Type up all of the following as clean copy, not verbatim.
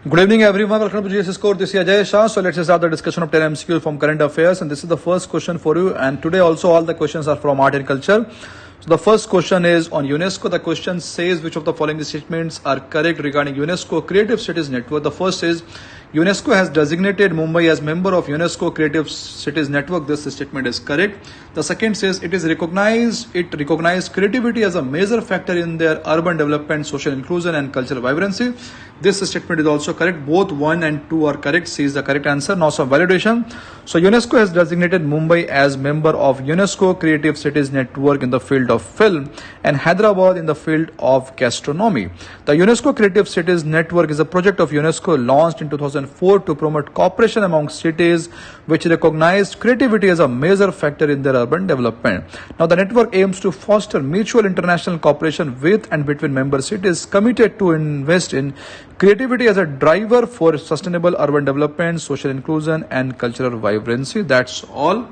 Good evening, everyone. Welcome to GSS Core. This is Ajay Shah. So let's start the discussion of 10 MCQ from current affairs. And this is the first question for you. And today also all the questions are from art and culture. So the first question is on UNESCO. The question says which of the following statements are correct regarding UNESCO Creative Cities Network. The first is UNESCO has designated Mumbai as member of UNESCO Creative Cities Network. This statement is correct. The second says it recognized creativity as a major factor in their urban development, social inclusion and cultural vibrancy. This statement is also correct. Both 1 and 2 are correct. C is the correct answer. Now some validation. So UNESCO has designated Mumbai as member of UNESCO Creative Cities Network in the field of film and Hyderabad in the field of gastronomy. The UNESCO Creative Cities Network is a project of UNESCO launched in 2004 to promote cooperation among cities which recognized creativity as a major factor in their urban development. Now the network aims to foster mutual international cooperation with and between member cities committed to invest in creativity as a driver for sustainable urban development, social inclusion and cultural vibrancy. That's all.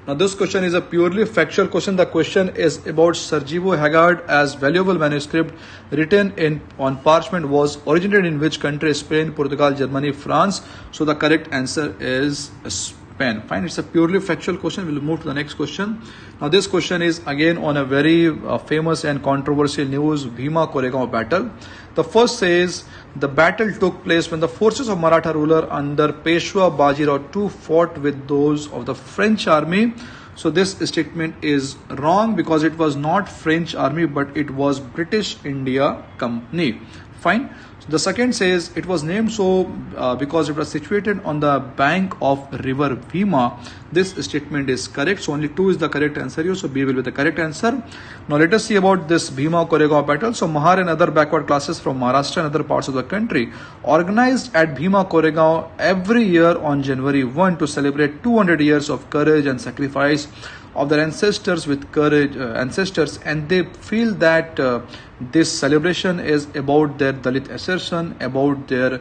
Now this question is a purely factual question. The question is about Sarajevo Haggard as valuable manuscript written on parchment was originated in which country? Spain, Portugal, Germany, France. So the correct answer is Spain. Fine, it's a purely factual question. We'll move to the next question. Now this question is again on a very famous and controversial news, Bhima Koregaon battle. The first says the battle took place when the forces of Maratha ruler under Peshwa Bajirao II fought with those of the French army. So this statement is wrong because it was not French army but it was British India Company. Fine. So the second says it was named so because it was situated on the bank of river Bhima. This statement is correct. So only 2 is the correct answer here. So B will be the correct answer. Now let us see about this Bhima Koregaon battle. So Mahar and other backward classes from Maharashtra and other parts of the country organized at Bhima Koregaon every year on January 1 to celebrate 200 years of courage and sacrifice of their ancestors with courage and they feel that this celebration is about their Dalit assertion, about their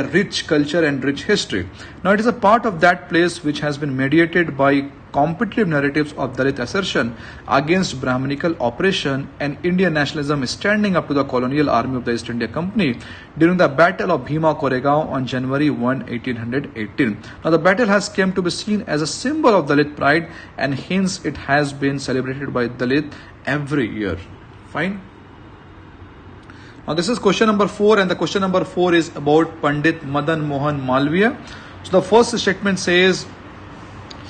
rich culture and rich history. Now it is a part of that place which has been mediated by competitive narratives of Dalit assertion against Brahminical oppression and Indian nationalism standing up to the colonial army of the East India Company during the Battle of Bhima Koregaon on January 1, 1818. Now the battle has come to be seen as a symbol of Dalit pride and hence it has been celebrated by Dalit every year. Fine. Now this is question number 4 and the question number 4 is about Pandit Madan Mohan Malviya. So the first statement says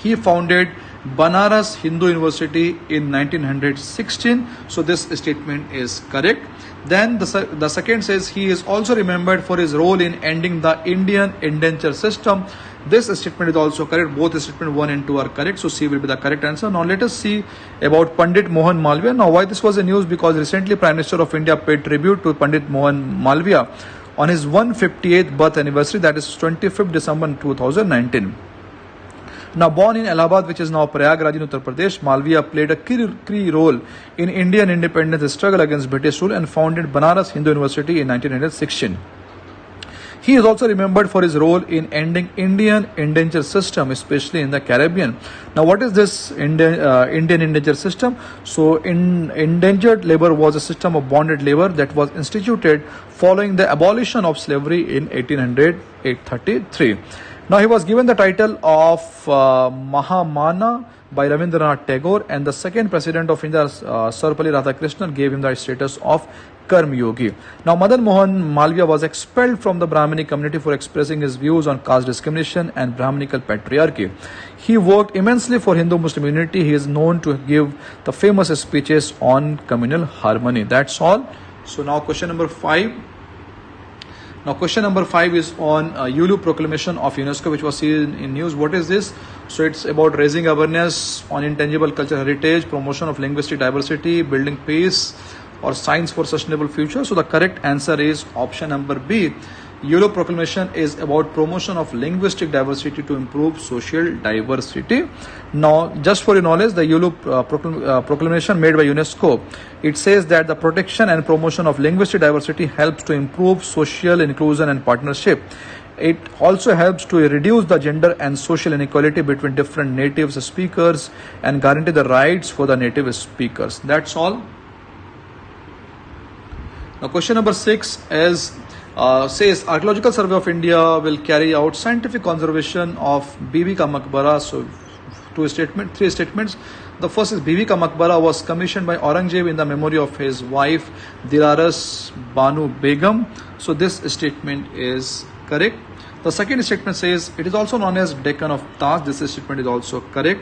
he founded Banaras Hindu University in 1916. So this statement is correct. Then the second says he is also remembered for his role in ending the Indian indenture system. This statement is also correct. Both statement 1 and 2 are correct. So C will be the correct answer. Now let us see about Pandit Mohan Malviya. Now why this was a news? Because recently Prime Minister of India paid tribute to Pandit Mohan Malviya on his 158th birth anniversary, that is 25th December 2019. Now born in Allahabad, which is now Prayagraj in Uttar Pradesh, Malviya played a key role in Indian independence struggle against British rule and founded Banaras Hindu University in 1916. He is also remembered for his role in ending Indian indenture system, especially in the Caribbean. Now, what is this Indian indenture system? So, indentured labor was a system of bonded labor that was instituted following the abolition of slavery in 1833. Now, he was given the title of Mahamana by Rabindranath Tagore, and the second president of India, Sarvapalli Radhakrishnan, gave him the status of Karm Yogi. Now, Madan Mohan Malviya was expelled from the Brahmini community for expressing his views on caste discrimination and Brahminical patriarchy. He worked immensely for Hindu-Muslim unity. He is known to give the famous speeches on communal harmony. That's all. So now question number 5. Now question number 5 is on Yulu proclamation of UNESCO, which was seen in news. What is this? So it's about raising awareness on intangible cultural heritage, promotion of linguistic diversity, building peace or science for sustainable future. So the correct answer is option number B. Yulu proclamation is about promotion of linguistic diversity to improve social diversity. Now, just for your knowledge, the Yulu proclamation made by UNESCO, it says that the protection and promotion of linguistic diversity helps to improve social inclusion and partnership. It also helps to reduce the gender and social inequality between different native speakers and guarantee the rights for the native speakers. That's all. Now, question number 6 is Says Archaeological Survey of India will carry out scientific conservation of Bibi Ka Maqbara. So three statements. The first is Bibi Ka Maqbara was commissioned by Aurangzeb in the memory of his wife Diraras Banu Begum. So this statement is correct. The second statement says it is also known as Deccan of Taj. This statement is also correct.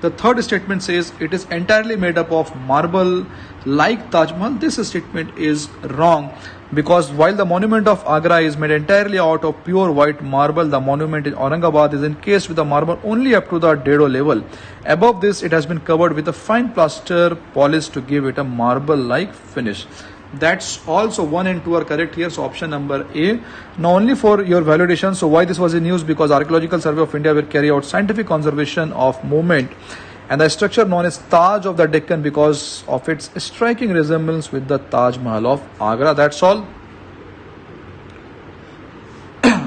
The third statement says it is entirely made up of marble like Taj Mahal. This statement is wrong, because while the monument of Agra is made entirely out of pure white marble, the monument in Aurangabad is encased with the marble only up to the dado level. Above this, it has been covered with a fine plaster polish to give it a marble-like finish. That's also 1 and 2 are correct here. So option number A. Now only for your validation. So why this was in news? Because Archaeological Survey of India will carry out scientific conservation of movement and the structure known as Taj of the Deccan because of its striking resemblance with the Taj Mahal of Agra. That's all.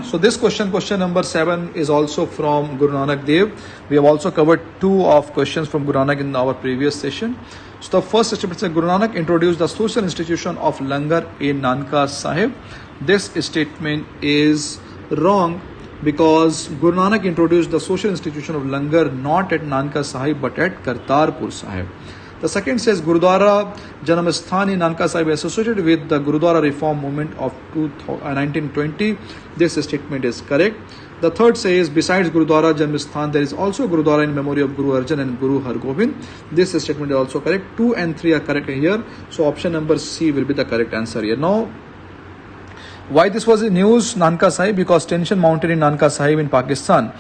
So this question number 7 is also from Guru Nanak Dev. We have also covered 2 of questions from Guru Nanak in our previous session. So the first statement says Guru Nanak introduced the social institution of Langar in Nanka Sahib. This statement is wrong, because Guru Nanak introduced the social institution of Langar not at Nanka Sahib but at Kartarpur Sahib. The second says Gurudwara Janamsthan in Nanka Sahib associated with the Gurudwara reform movement of 1920. This statement is correct. The third says besides Gurudwara Janamsthan there is also Gurudwara in memory of Guru Arjan and Guru Hargobind. This statement is also correct. 2 and 3 are correct here. So option number C will be the correct answer here. Now, why this was in news, Nanka Sahib? Because tension mounted in Nanka Sahib in Pakistan.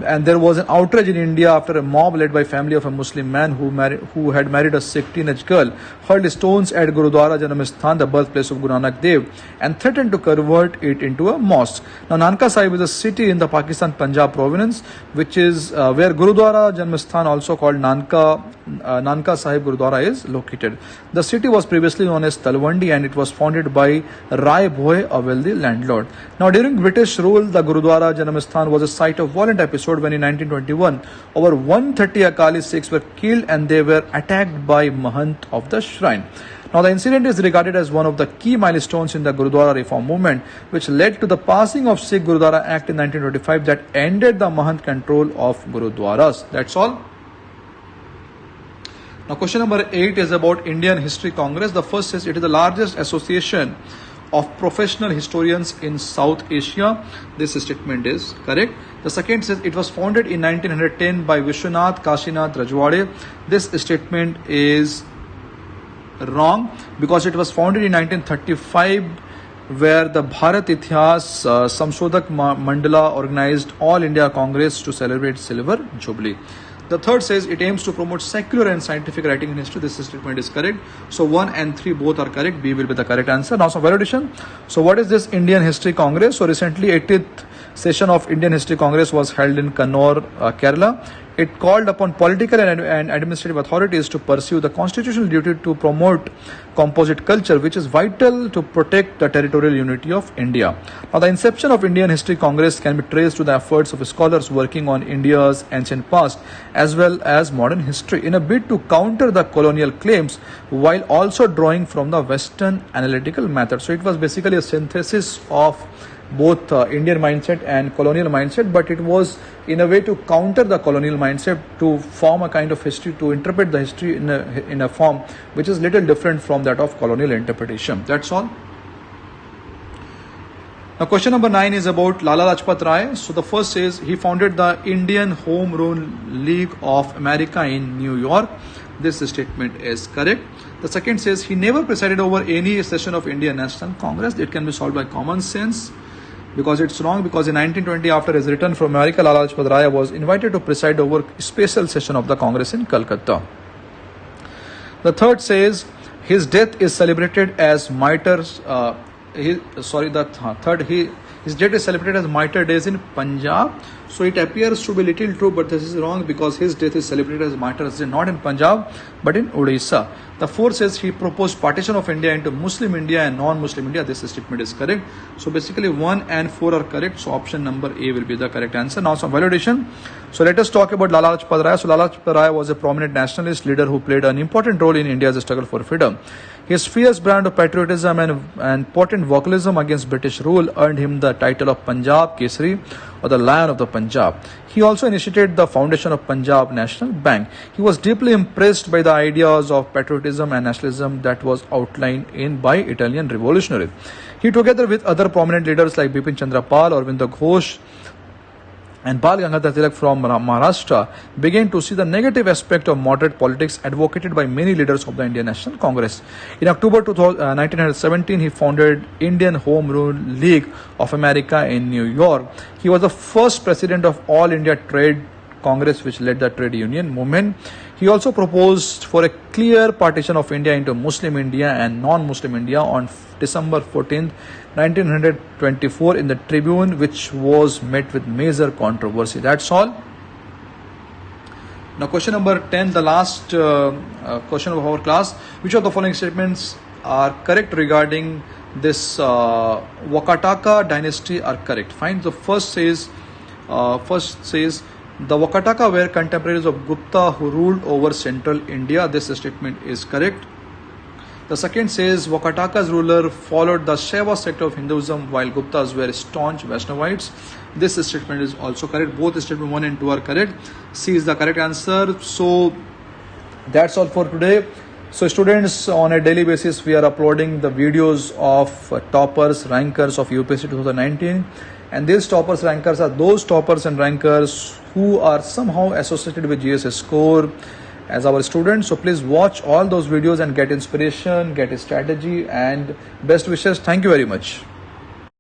And there was an outrage in India after a mob led by family of a Muslim man who had married a Sikh teenage girl hurled stones at Gurudwara Janamsthan, the birthplace of Guru Nanak Dev, and threatened to convert it into a mosque. Now Nanka Sahib is a city in the Pakistan Punjab province, which is where Gurudwara Janamsthan, also called Nanka Sahib Gurudwara, is located. The city was previously known as Talwandi and it was founded by Rai Bhoy, a wealthy landlord. Now during British rule, the Gurudwara Janamsthan was a site of violent episodes when in 1921 over 130 Akali Sikhs were killed and they were attacked by Mahant of the shrine. Now the incident is regarded as one of the key milestones in the Gurudwara reform movement, which led to the passing of Sikh Gurudwara Act in 1925 that ended the Mahant control of Gurudwaras. That's all. Now question number 8 is about Indian History Congress. The first is it is the largest association of professional historians in South Asia. This statement is correct. The second says it was founded in 1910 by Vishwanath Kashinath Rajwade. This statement is wrong, because it was founded in 1935 where the Bharat Itihas Samshodak Mandala organized All India Congress to celebrate Silver Jubilee. The third says it aims to promote secular and scientific writing in history. This statement is correct. So 1 and 3 both are correct. B will be the correct answer. Now some validation. So what is this Indian History Congress? So recently 80th session of Indian History Congress was held in Kannur, Kerala. It called upon political and administrative authorities to pursue the constitutional duty to promote composite culture, which is vital to protect the territorial unity of India. Now, the inception of Indian History Congress can be traced to the efforts of scholars working on India's ancient past as well as modern history in a bid to counter the colonial claims while also drawing from the Western analytical method. So, it was basically a synthesis of both Indian mindset and colonial mindset, but it was in a way to counter the colonial mindset, to form a kind of history, to interpret the history in a form which is little different from that of colonial interpretation. That's all. Now question number 9 is about Lala Lajpat Rai. So the first says he founded the Indian Home Rule League of America in New York. This statement is correct. The second says he never presided over any session of Indian National Congress. It can be solved by common sense, because it's wrong, because in 1920 after his return from America, Lala Lajpat Rai was invited to preside over a special session of the Congress in Calcutta. The third says his death is celebrated as martyrs. His death is celebrated as Martyr Days in Punjab. So it appears to be little true, but this is wrong, because his death is celebrated as Martyrs Day not in Punjab but in Odisha. The fourth says he proposed partition of India into Muslim India and non-Muslim India. This statement is correct. So basically 1 and 4 are correct. So option number A will be the correct answer. Now some validation. So let us talk about Lala Lajpat Rai. So Lala Lajpat Rai was a prominent nationalist leader who played an important role in India's struggle for freedom. His fierce brand of patriotism and potent vocalism against British rule earned him the title of Punjab Kesari, or the Lion of the Punjab. He also initiated the foundation of Punjab National Bank. He was deeply impressed by the ideas of patriotism and nationalism that was outlined in by Italian revolutionaries. He, together with other prominent leaders like Bipin Chandra Pal, Arvind Ghosh, and Bal Gangadhar Tilak from Maharashtra, began to see the negative aspect of moderate politics advocated by many leaders of the Indian National Congress. In October 1917, he founded Indian Home Rule League of America in New York. He was the first president of All India Trade Congress, which led the trade union movement. He also proposed for a clear partition of India into Muslim India and non-Muslim India on December 14, 1924 in the Tribune, which was met with major controversy. That's all. Now question number 10, the last question of our class. Which of the following statements are correct regarding this Vakataka dynasty are correct? Fine. The first says the Vakataka were contemporaries of Gupta who ruled over central India. This statement is correct. The second says Vakataka's ruler followed the Shaiva sect of Hinduism while Guptas were staunch Vaishnavites. This statement is also correct. Both statement 1 and 2 are correct. C is the correct answer. So that's all for today. So students, on a daily basis we are uploading the videos of toppers, rankers of UPSC 2019, and these toppers, rankers are those toppers and rankers who are somehow associated with GS score as our students. So please watch all those videos and get inspiration, get a strategy, and best wishes. Thank you very much.